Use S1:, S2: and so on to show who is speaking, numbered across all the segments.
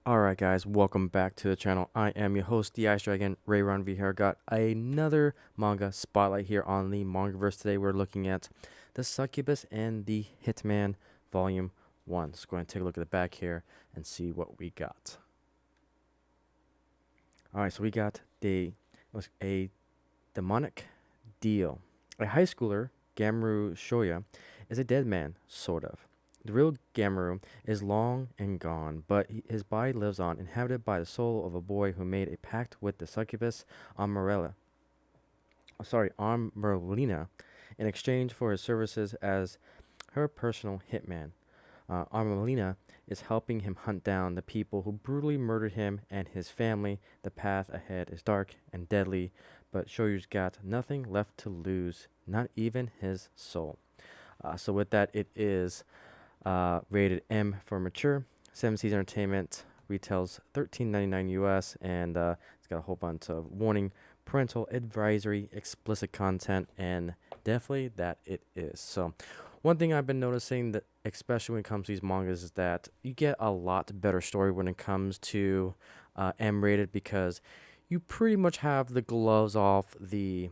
S1: Alright guys, welcome back to the channel. I am your host, the Ice Dragon, Rayron V here. Got another manga spotlight here on the Mangaverse. Today we're looking at the Succubus and the Hitman Volume 1. So go ahead and take a look at the back here and see what we got. Alright, so we got a demonic deal. A high schooler, Gamru Shoya, is a dead man, sort of. The real Gamru is long and gone, but his body lives on, inhabited by the soul of a boy who made a pact with the succubus Amarelina, in exchange for his services as her personal hitman. Amarelina is helping him hunt down the people who brutally murdered him and his family. The path ahead is dark and deadly, but Shoyu's got nothing left to lose, not even his soul. So with that, it is rated M for mature. 7 Seas Entertainment retails $13.99 US, and it's got a whole bunch of warning, parental advisory, explicit content, and definitely that it is. So, one thing I've been noticing that, especially when it comes to these mangas, is that you get a lot better story when it comes to M rated because you pretty much have the gloves off, the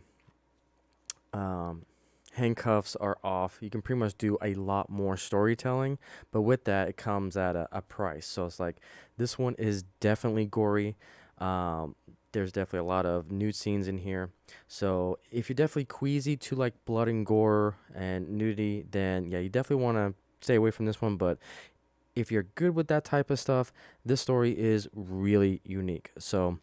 S1: um, handcuffs are off. You can pretty much do a lot more storytelling, but with that, it comes at a price. So it's like this one is definitely gory. There's definitely a lot of nude scenes in here. So if you're definitely queasy to like blood and gore and nudity, then yeah, you definitely want to stay away from this one. But if you're good with that type of stuff, this story is really unique. So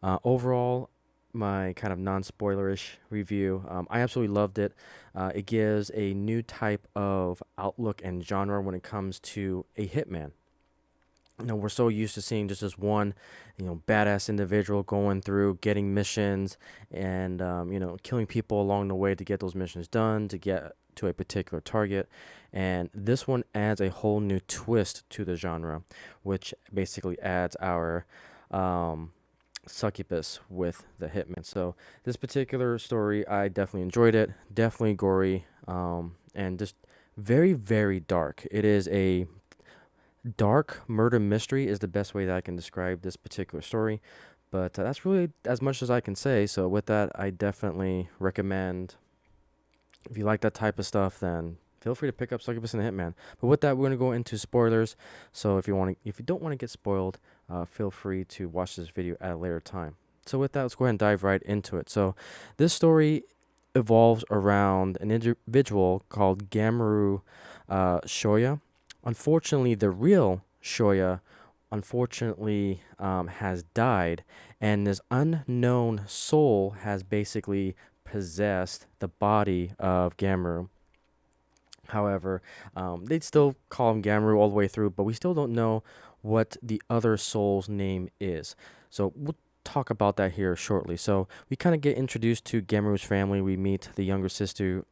S1: overall, my kind of non-spoilerish review, I absolutely loved it. It gives a new type of outlook and genre when it comes to a hitman. We're so used to seeing just this one, badass individual going through, getting missions, and killing people along the way to get those missions done, to get to a particular target. And this one adds a whole new twist to the genre, which basically adds our um, succubus with the hitman. So this particular story, I definitely enjoyed it. Definitely gory, and just very, very dark. It is a dark murder mystery is the best way that I can describe this particular story. But that's really as much as I can say. So with that, I definitely recommend, if you like that type of stuff, then feel free to pick up Succubus and the Hitman. But with that, we're gonna go into spoilers. So if you don't want to get spoiled, feel free to watch this video at a later time. So with that, let's go ahead and dive right into it. So this story evolves around an individual called Gamuru Shoya. Unfortunately, the real Shoya has died, and this unknown soul has basically possessed the body of Gamru. However, they'd still call him Gamru all the way through, but we still don't know what the other soul's name is. So we'll talk about that here shortly. So we kind of get introduced to Gamru's family. We meet the younger sister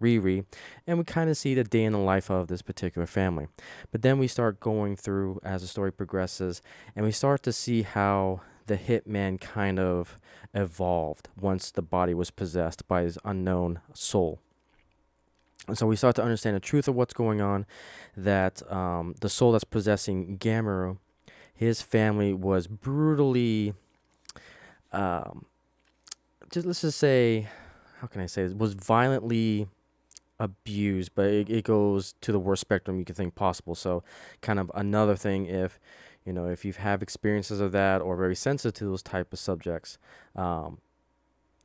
S1: Riri, and we kind of see the day in the life of this particular family. But then we start going through as the story progresses, and we start to see how the hitman kind of evolved once the body was possessed by his unknown soul. And so we start to understand the truth of what's going on, that the soul that's possessing Gamera, his family was brutally, um, let's just say, how can I say this, was violently abused, but it goes to the worst spectrum you can think possible. So kind of another thing, if you have experiences of that or very sensitive to those type of subjects,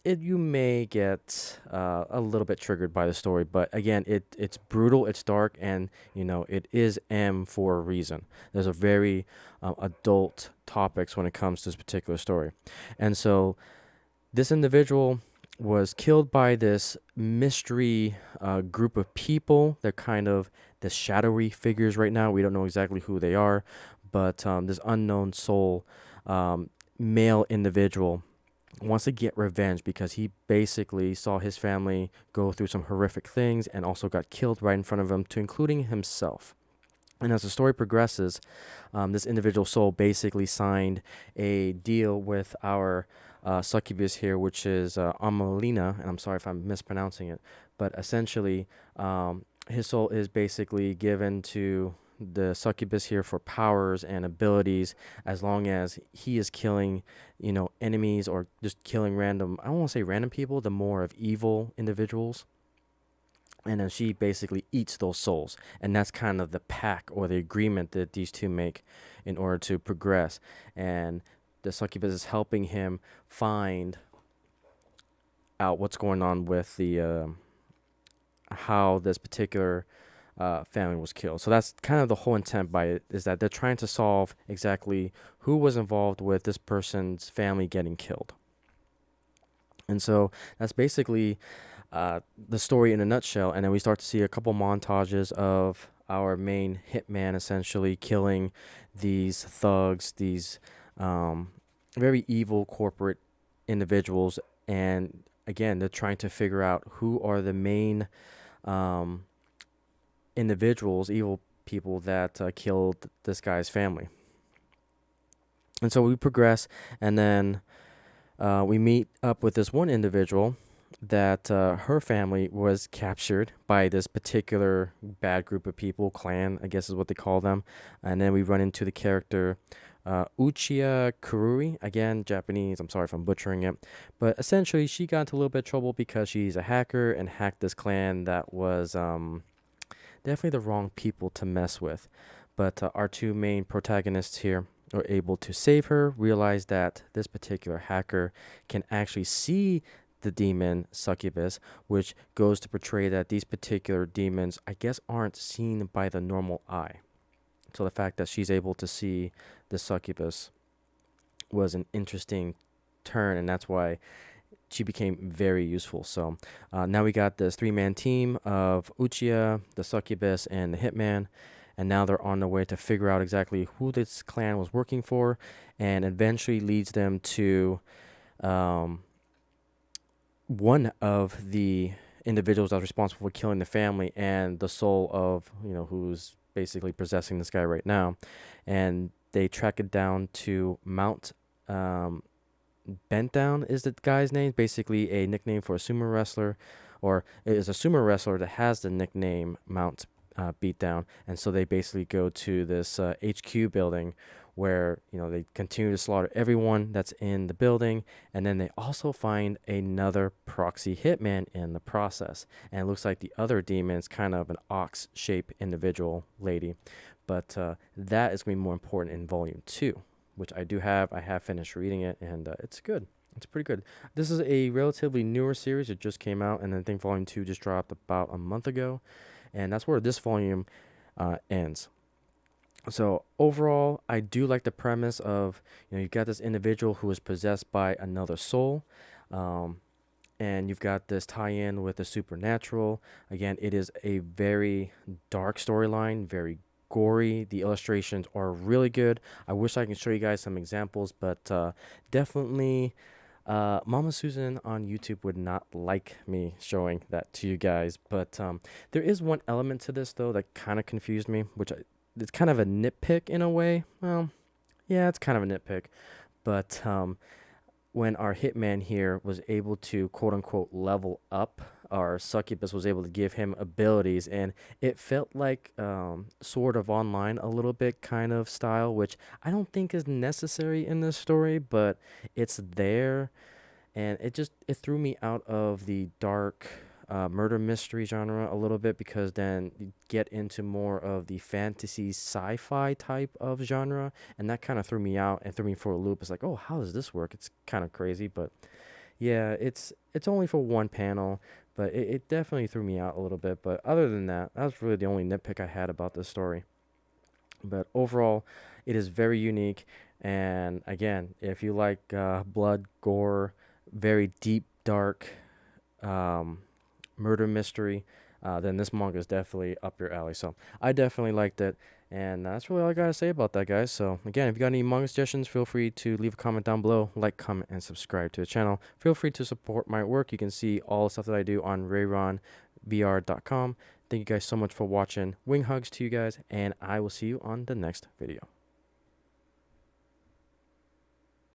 S1: you may get a little bit triggered by the story, but again, it's brutal, it's dark, and it is M for a reason. There's a very adult topics when it comes to this particular story, and so this individual was killed by this mystery group of people. They're kind of the shadowy figures right now. We don't know exactly who they are, but this unknown soul, male individual, wants to get revenge because he basically saw his family go through some horrific things and also got killed right in front of him, to including himself. And as the story progresses, this individual soul basically signed a deal with our succubus here, which is Amelina, and I'm sorry if I'm mispronouncing it, but essentially, his soul is basically given to the succubus here for powers and abilities, as long as he is killing, enemies, or just killing random, I don't want to say random people, the more of evil individuals. And then she basically eats those souls. And that's kind of the pact or the agreement that these two make in order to progress. And the succubus is helping him find out what's going on with the how this particular family was killed. So that's kind of the whole intent by it, is that they're trying to solve exactly who was involved with this person's family getting killed. And so that's basically the story in a nutshell. And then we start to see a couple montages of our main hitman essentially killing these thugs, these very evil corporate individuals. And again, they're trying to figure out who are the main individuals, evil people that killed this guy's family. And so we progress, and then we meet up with this one individual that her family was captured by this particular bad group of people, clan, I guess is what they call them. And then we run into the character Uchiha Kurui, again, Japanese, I'm sorry if I'm butchering it. But essentially, she got into a little bit of trouble because she's a hacker and hacked this clan that was definitely the wrong people to mess with. But our two main protagonists here are able to save her, realize that this particular hacker can actually see the demon succubus, which goes to portray that these particular demons, I guess, aren't seen by the normal eye. So the fact that she's able to see the succubus was an interesting turn, and that's why she became very useful. So now we got this 3-man team of Uchiha, the succubus, and the hitman. And now they're on their way to figure out exactly who this clan was working for, and eventually leads them to one of the individuals that was responsible for killing the family and the soul of, who's basically possessing this guy right now. And they track it down to Mount Bent Down is the guy's name, basically a nickname for a sumo wrestler, or it is a sumo wrestler that has the nickname Mount Beatdown. And so they basically go to this HQ building where they continue to slaughter everyone that's in the building, and then they also find another proxy hitman in the process. And it looks like the other demon is kind of an ox-shaped individual lady, but that is going to be more important in volume 2, which I do have. I have finished reading it, and it's good. It's pretty good. This is a relatively newer series. It just came out, and I think volume 2 just dropped about a month ago. And that's where this volume ends. So overall, I do like the premise of, you've got this individual who is possessed by another soul. And you've got this tie-in with the supernatural. Again, it is a very dark storyline, very gory. The illustrations are really good. I wish I can show you guys some examples, but definitely Mama Susan on YouTube would not like me showing that to you guys. But there is one element to this, though, that kind of confused me, which it's kind of a nitpick in a way. Well, yeah, it's kind of a nitpick. But when our hitman here was able to quote-unquote level up, our succubus was able to give him abilities, and it felt like sort of online a little bit kind of style, which I don't think is necessary in this story, but it's there. And it threw me out of the dark murder mystery genre a little bit, because then you get into more of the fantasy sci-fi type of genre, and that kind of threw me out and threw me for a loop. It's like, oh, how does this work? It's kind of crazy, but yeah, it's only for one panel, but it definitely threw me out a little bit. But other than that, that was really the only nitpick I had about this story. But overall, it is very unique. And again, if you like blood, gore, very deep, dark murder mystery, then this manga is definitely up your alley. So I definitely liked it. And that's really all I got to say about that, guys. So again, if you got any manga suggestions, feel free to leave a comment down below, like, comment, and subscribe to the channel. Feel free to support my work. You can see all the stuff that I do on rayronvr.com. Thank you guys so much for watching. Wing hugs to you guys, and I will see you on the next video.